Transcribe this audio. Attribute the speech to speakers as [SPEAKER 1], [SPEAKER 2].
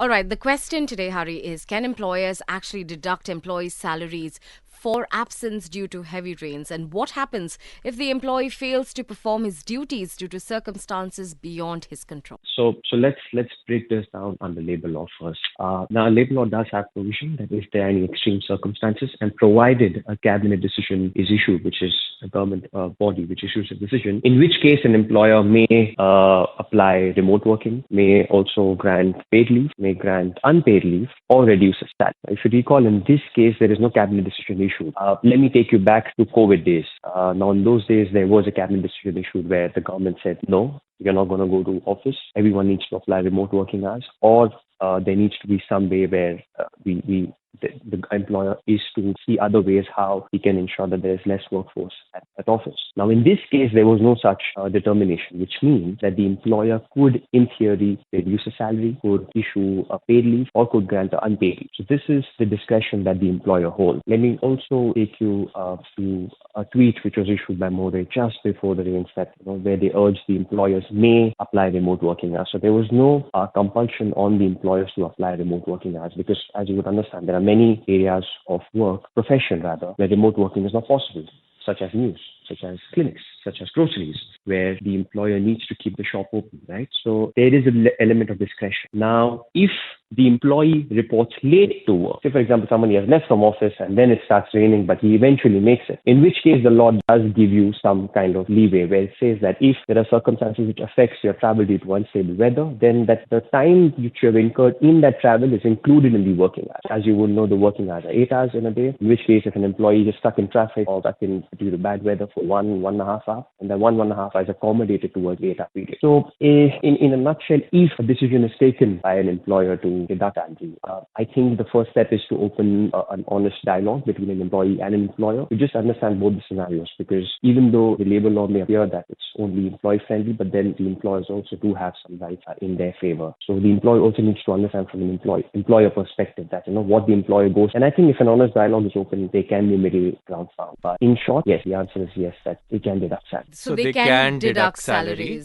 [SPEAKER 1] All right, the question today, Hari, is can employers actually deduct employees' salaries for absence due to heavy rains? And what happens if the employee fails to perform his duties due to circumstances beyond his control?
[SPEAKER 2] So let's break this down under labor law first. Now, labor law does have provision that if there are any extreme circumstances, and provided a cabinet decision is issued, which is a government body which issues a decision, in which case an employer may apply remote working, may also grant paid leave, may grant unpaid leave, or reduce a salary. If you recall, in this case, there is no cabinet decision issued. Let me take you back to COVID days. Now, in those days, there was a cabinet decision issued where the government said, no, you're not going to go to office. Everyone needs to apply remote working hours, or there needs to be some way where the employer is to see other ways how he can ensure that there is less workforce at office. Now, in this case, there was no such determination, which means that the employer could, in theory, reduce a salary, could issue a paid leave, or could grant an unpaid leave. So this is the discretion that the employer holds. Let me also take you to a tweet which was issued by Muriel just before the rain set, where they urged the employers may apply remote working hours. So there was no compulsion on the employers to apply remote working hours, because as you would understand, there are many areas of work, profession rather, where remote working is not possible, such as news, such as clinics, such as groceries, where the employer needs to keep the shop open, right? So there is an element of discretion. Now, if the employee reports late to work, say for example, somebody has left from office and then it starts raining, but he eventually makes it, in which case the law does give you some kind of leeway where it says that if there are circumstances which affects your travel due to unstable weather, then that the time which you have incurred in that travel is included in the working hours. As you would know, the working hours are 8 hours in a day, in which case if an employee is stuck in traffic or stuck in due to bad weather for one and a half hour, and then one and a half hours accommodated towards 8 hour period. So in a nutshell, if a decision is taken by an employer to deduct salary, I think the first step is to open an honest dialogue between an employee and an employer to just understand both the scenarios, because even though the labor law may appear that it's only employee friendly, but then the employers also do have some rights in their favor. So the employer also needs to understand from an employer perspective that what the employer goes. And I think if an honest dialogue is open, there can be middle ground found. But in short, yes, the answer is yes, that they can deduct salary.
[SPEAKER 1] So
[SPEAKER 3] So
[SPEAKER 1] they
[SPEAKER 3] they
[SPEAKER 1] can
[SPEAKER 3] can
[SPEAKER 1] deduct
[SPEAKER 3] deduct salary.
[SPEAKER 1] salaries.